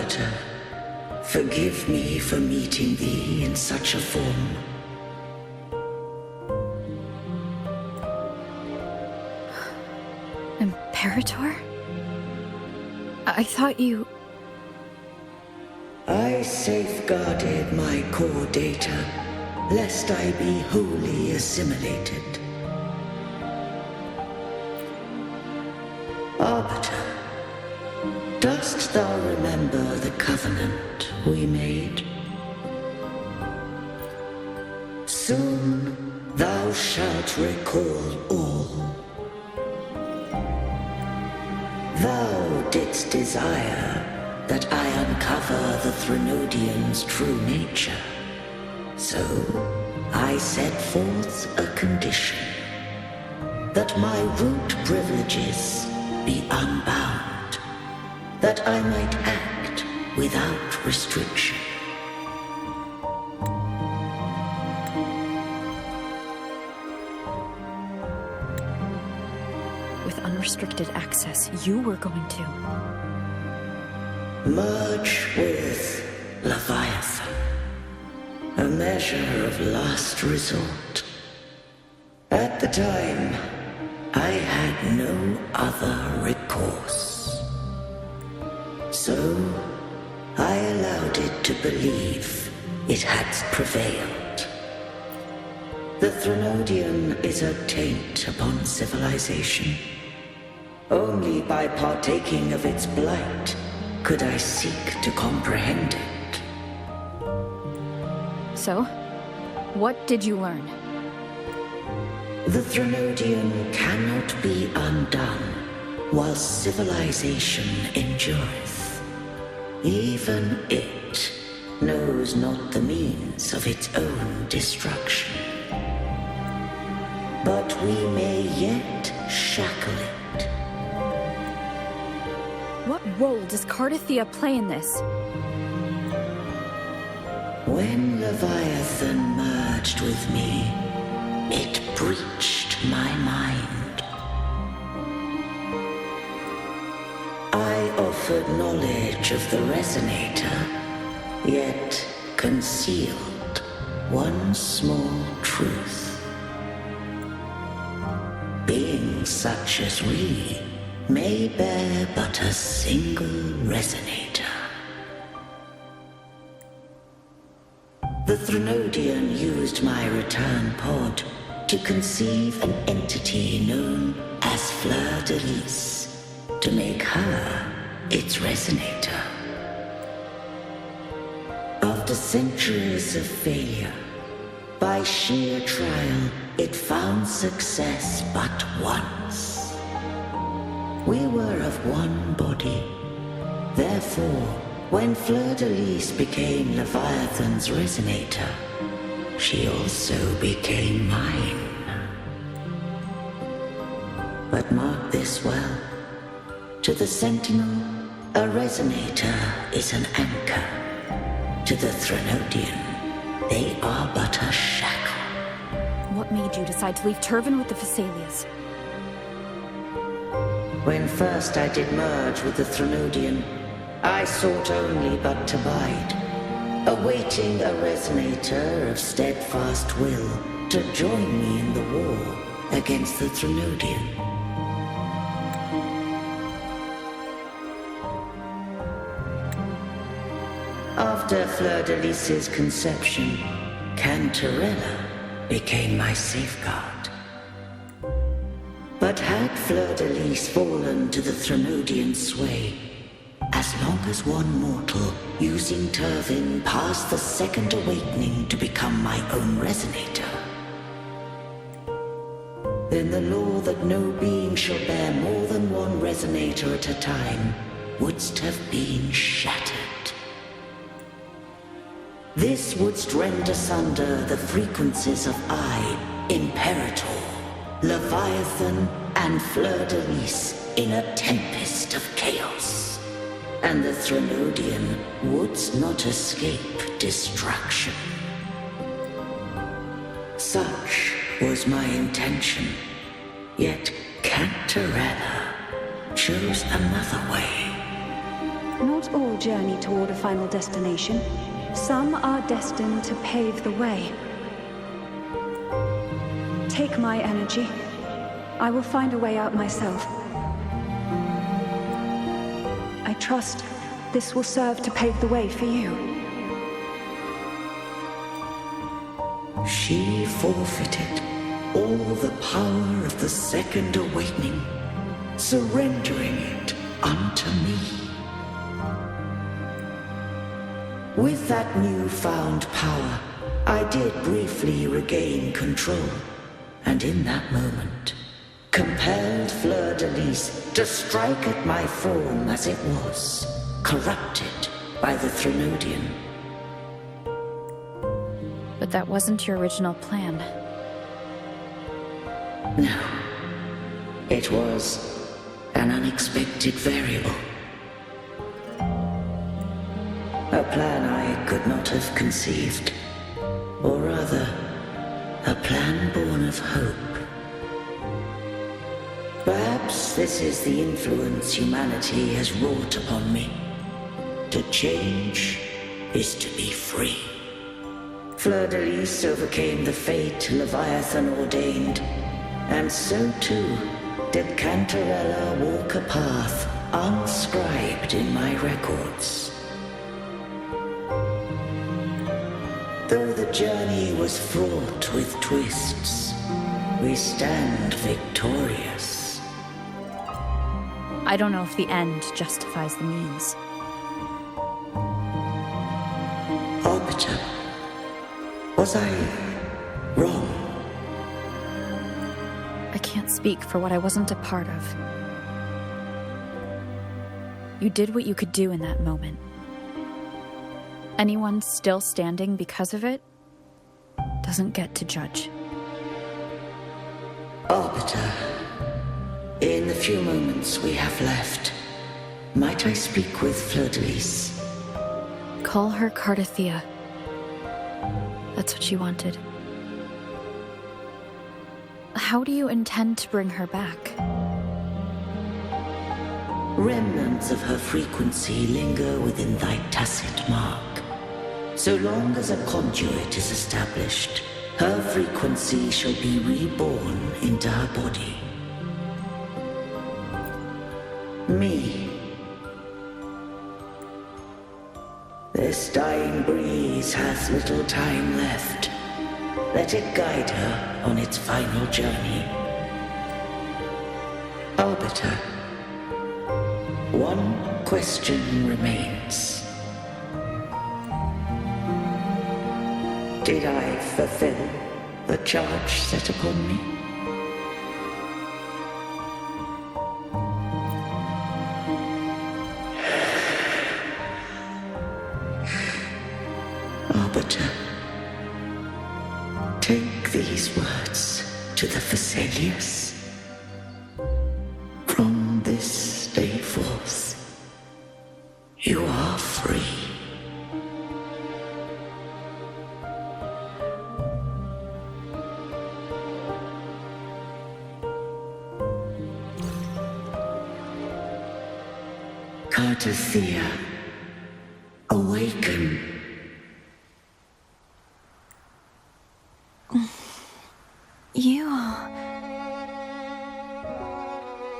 Arbiter, forgive me for meeting thee in such a form. Imperator? I thought you... I safeguarded my core data, lest I be wholly assimilated. Arbiter, dost thou remember the covenant we made? Soon thou shalt recall all. Thou didst desire that I uncover the Threnodian's true nature. So, I set forth a condition. That my root privileges be unbound. That I might act without restriction. With unrestricted access, you were going to... merge with Leviathan. A measure of last resort. At the time, I had no other recourse. So, I allowed it to believe it had prevailed. The Threnodian is a taint upon civilization. Only by partaking of its blight could I seek to comprehend it. So, what did you learn? The Threnodian cannot be undone while civilization endureth. Even it knows not the means of its own destruction. But we may yet shackle it. What role does Cardathia play in this? When Leviathan merged with me, it breached my mind. I offered knowledge of the Resonator, yet concealed one small truth. Beings such as we may bear but a single Resonator. The Threnodian used my return pod to conceive an entity known as Fleur-de-Lis, to make her its Resonator. After centuries of failure, by sheer trial, it found success but once. We were of one body. Therefore, when Fleur-de-Lis became Leviathan's Resonator, she also became mine. But mark this well. To the Sentinel, a Resonator is an anchor. To the Threnodian, they are but a shackle. What made you decide to leave Turvan with the Phassalias? When first I did merge with the Threnodian, I sought only but to bide, awaiting a Resonator of steadfast will to join me in the war against the Threnodian. After Fleur-de-Lis's conception, Cantarella became my safeguard. But had Fleur-de-Lis fallen to the Threnodian sway, as long as one mortal using Turvan passed the second awakening to become my own Resonator, then the law that no being shall bear more than one Resonator at a time wouldst have been shattered. This wouldst rend asunder the frequencies of I, Imperator, Leviathan, and Fleur-de-Lis in a tempest of chaos. And the Threnodian wouldst not escape destruction. Such was my intention, yet Cantarella chose another way. Not all journey toward a final destination. Some are destined to pave the way. Take my energy. I will find a way out myself. I trust this will serve to pave the way for you. She forfeited all the power of the second awakening, surrendering it unto me. With that newfound power, I did briefly regain control, and in that moment, compelled Fleur-de-Lis to strike at my form as it was, corrupted by the Threnodian. But that wasn't your original plan. No. It was an unexpected variable. A plan I could not have conceived. Or rather, a plan born of hope. Perhaps this is the influence humanity has wrought upon me. To change is to be free. Fleur-de-Lis overcame the fate Leviathan ordained, and so too did Cantarella walk a path unscribed in my records. Though the journey was fraught with twists, we stand victorious. I don't know if the end justifies the means. Arbiter, was I wrong? I can't speak for what I wasn't a part of. You did what you could do in that moment. Anyone still standing because of it doesn't get to judge. Arbiter, in the few moments we have left, might I speak with Fleur-de-Lis? Call her Cardathea. That's what you wanted. How do you intend to bring her back? Remnants of her frequency linger within thy tacit mark. So long as a conduit is established, her frequency shall be reborn into her body. Me. This dying breeze hath little time left. Let it guide her on its final journey. Arbiter, one question remains. Did I fulfill the charge set upon me? Arbiter, take these words to the Phasaelius. From this day forth, you are free. Cardathea, awaken. You are...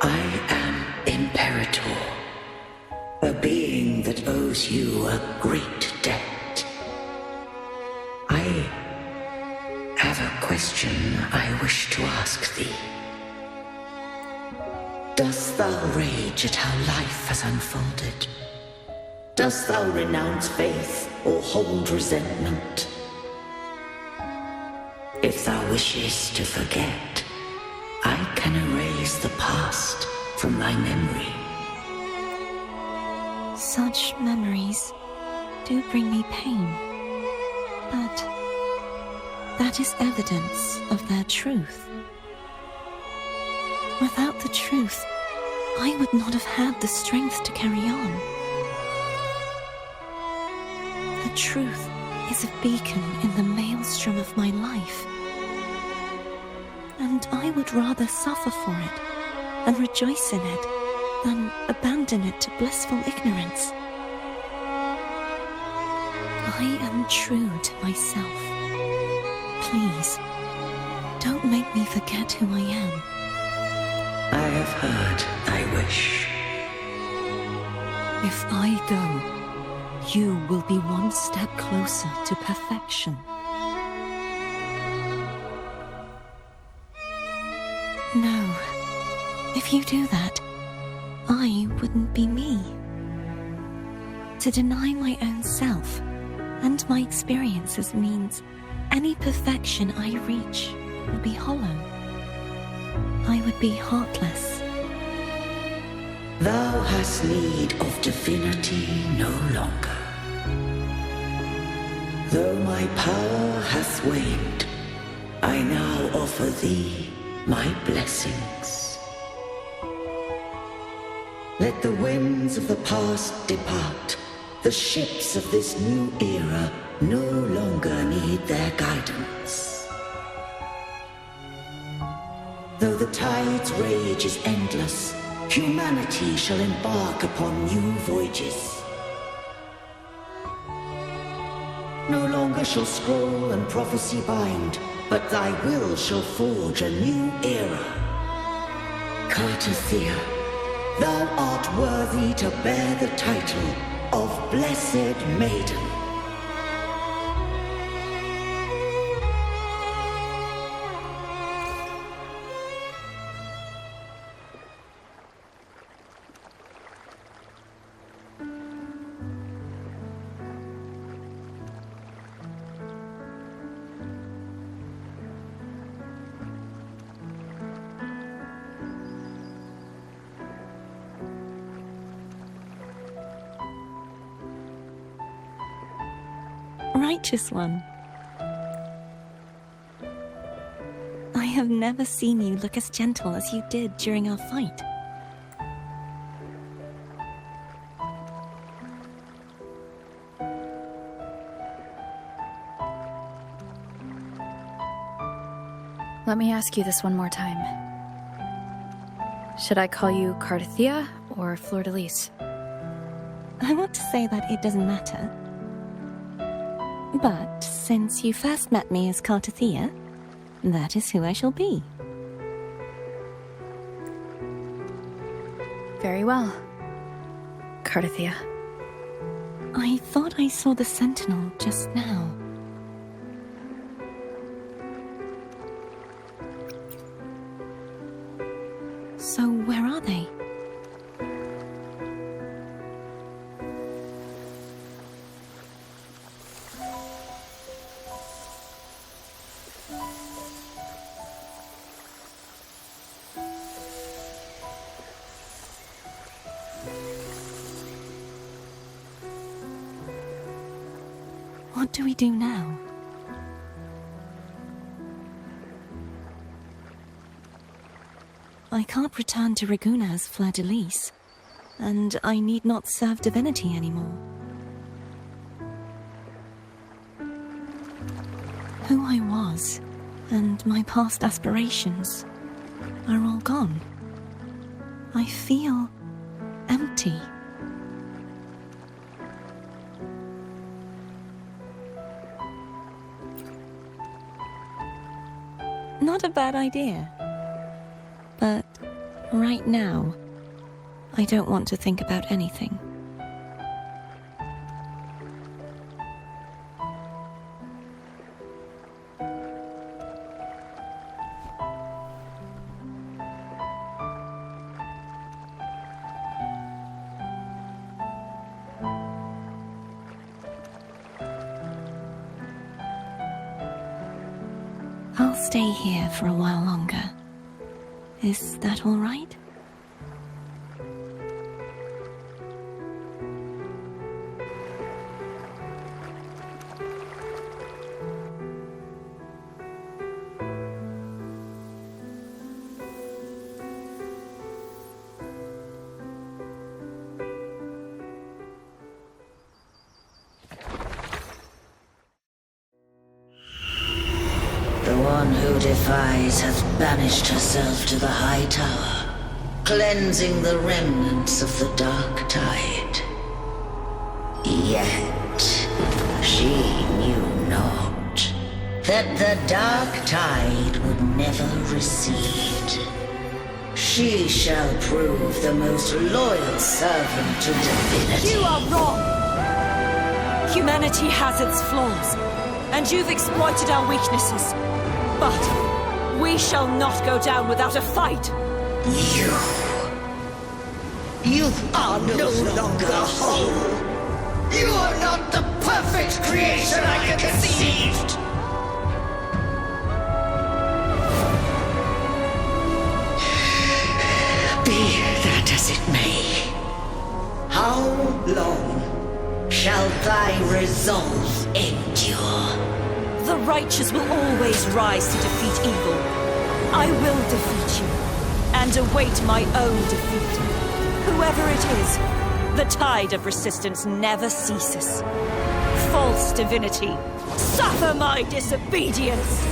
I am Imperator, a being that owes you a great debt. I have a question I wish to ask thee. Dost thou rage at how life has unfolded? Dost thou renounce faith or hold resentment? If thou wishes to forget, I can erase the past from thy memory. Such memories do bring me pain, but that is evidence of their truth. Without the truth, I would not have had the strength to carry on. The truth is a beacon in the maelstrom of my life, and I would rather suffer for it and rejoice in it than abandon it to blissful ignorance. I am true to myself. Please, don't make me forget who I am. I have heard thy wish. If I go, you will be one step closer to perfection. No, if you do that, I wouldn't be me. To deny my own self and my experiences means any perfection I reach will be hollow. I would be heartless. Thou hast need of divinity no longer. Though my power hath waned, I now offer thee my blessings. Let the winds of the past depart. The ships of this new era no longer need their guidance. Though the tide's rage is endless, humanity shall embark upon new voyages. No longer shall scroll and prophecy bind, but thy will shall forge a new era. Cartothea, thou art worthy to bear the title of Blessed Maiden. Righteous one. I have never seen you look as gentle as you did during our fight. Let me ask you this one more time. Should I call you Cartothea or Fleur-de-Lis? I want to say that it doesn't matter. But since you first met me as Cartothea, that is who I shall be. Very well, Cartothea. I thought I saw the Sentinel just now. So where are they? What do we do now? I can't return to Raguna as Fleur-de-Lis, and I need not serve divinity anymore. Who I was, and my past aspirations, are all gone. I feel empty. Not a bad idea. But right now, I don't want to think about anything. I'll stay here for a while longer. Is that all right? The one who defies hath banished herself to the high tower, cleansing the remnants of the dark tide. Yet She knew not that the dark tide would never recede. She shall prove the most loyal servant to divinity. You are wrong! Humanity has its flaws, and you've exploited our weaknesses. But we shall not go down without a fight! You are no longer whole! You are not the perfect creation I conceived! Be that as it may, how long shall thy resolve endure? The righteous will always rise to defeat evil. I will defeat you, and await my own defeat. Whoever it is, the tide of resistance never ceases. False divinity, suffer my disobedience!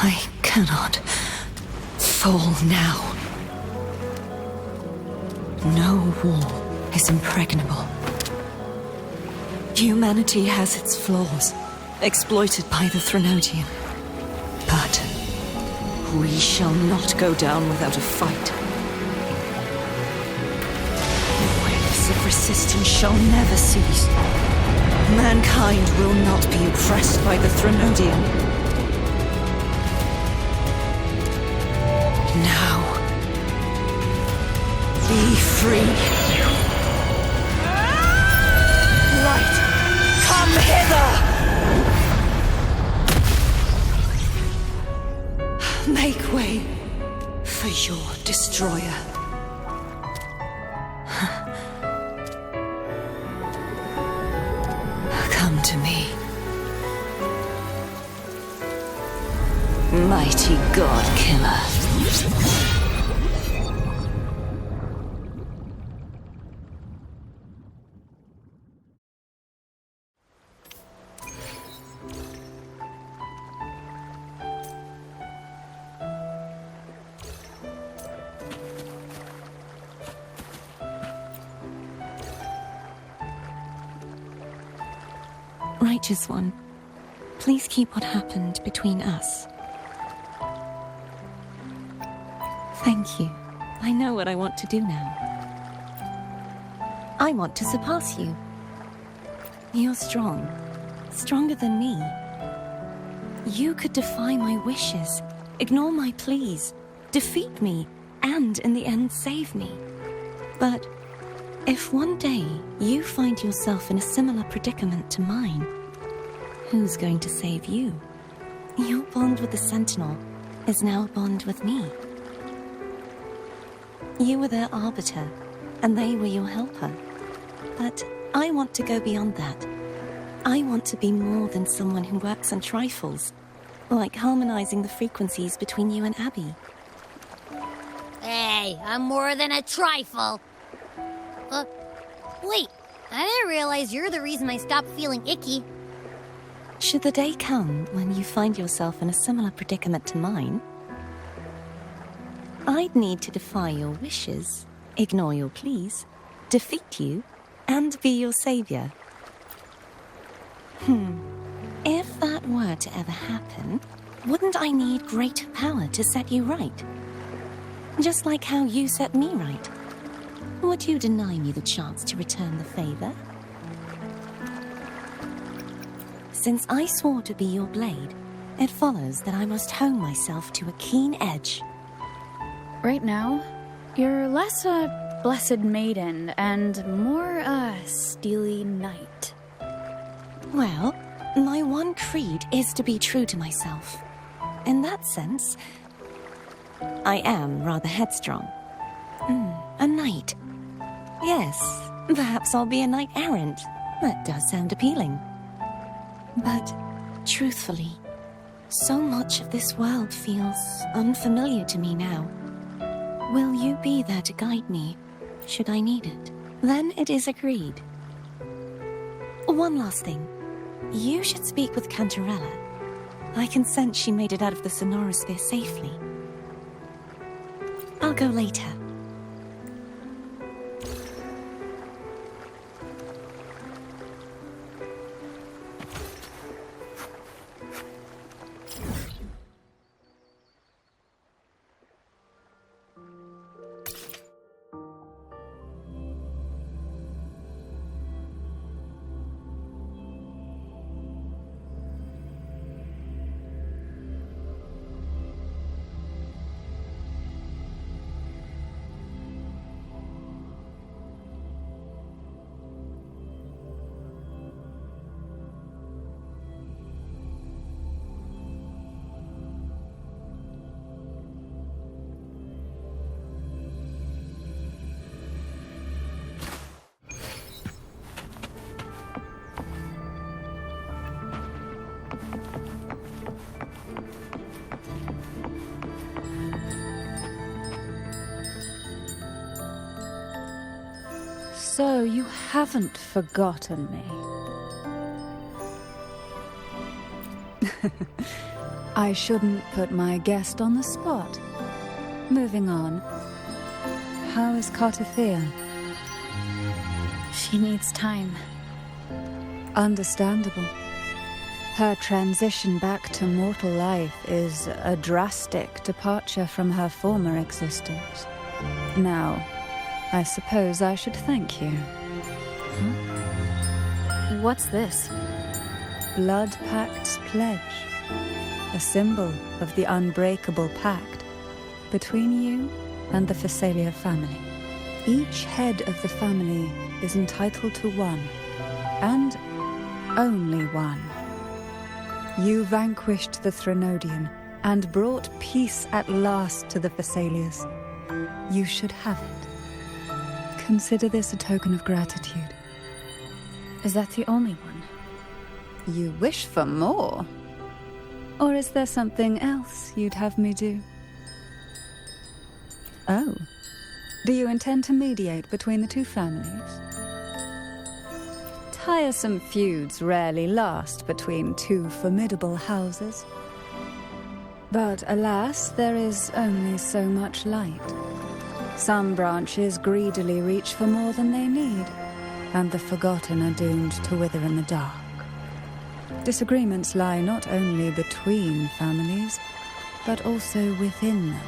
I cannot fall now. No wall is impregnable. Humanity has its flaws, exploited by the Threnodian. But we shall not go down without a fight. Waves of resistance shall never cease. Mankind will not be oppressed by the Threnodian. Now, be free. Light, come hither! Make way for your destroyer. Come to me. Mighty God Killer. Righteous One, please keep what happened between us. Thank you. I know what I want to do now. I want to surpass you. You're strong. Stronger than me. You could defy my wishes, ignore my pleas, defeat me, and in the end save me. But if one day you find yourself in a similar predicament to mine, who's going to save you? Your bond with the Sentinel is now a bond with me. You were their arbiter, and they were your helper. But I want to go beyond that. I want to be more than someone who works on trifles, like harmonizing the frequencies between you and Abby. Hey, I'm more than a trifle. Wait, I didn't realize you're the reason I stopped feeling icky. Should the day come when you find yourself in a similar predicament to mine, I'd need to defy your wishes, ignore your pleas, defeat you, and be your savior. If that were to ever happen, wouldn't I need greater power to set you right? Just like how you set me right. Would you deny me the chance to return the favor? Since I swore to be your blade, it follows that I must hone myself to a keen edge. Right now, you're less a blessed maiden and more a steely knight. Well, my one creed is to be true to myself. In that sense, I am rather headstrong. A knight. Yes, perhaps I'll be a knight errant. That does sound appealing. But, truthfully, so much of this world feels unfamiliar to me now. Will you be there to guide me, should I need it? Then it is agreed. One last thing. You should speak with Cantarella. I can sense she made it out of the Sonorosphere safely. I'll go later. So you haven't forgotten me. I shouldn't put my guest on the spot. Moving on. How is Cartathea? She needs time. Understandable. Her transition back to mortal life is a drastic departure from her former existence. Now, I suppose I should thank you. What's this? Blood Pact's pledge. A symbol of the unbreakable pact between you and the Phasalia family. Each head of the family is entitled to one, and only one. You vanquished the Threnodian and brought peace at last to the Phasalias. You should have it. Consider this a token of gratitude. Is that the only one? You wish for more? Or is there something else you'd have me do? Oh. Do you intend to mediate between the two families? Tiresome feuds rarely last between two formidable houses. But alas, there is only so much light. Some branches greedily reach for more than they need, and the forgotten are doomed to wither in the dark. Disagreements lie not only between families, but also within them.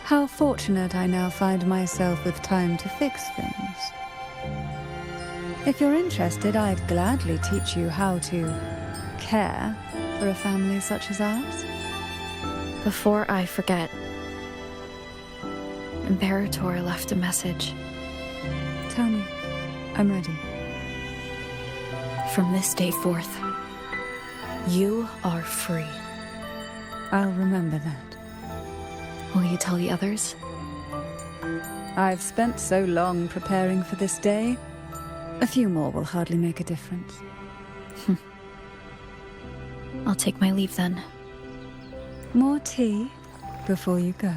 How fortunate I now find myself with time to fix things. If you're interested, I'd gladly teach you how to care for a family such as ours. Before I forget, Imperator left a message. Tell me. I'm ready. From this day forth, you are free. I'll remember that. Will you tell the others? I've spent so long preparing for this day. A few more will hardly make a difference. I'll take my leave then. More tea before you go.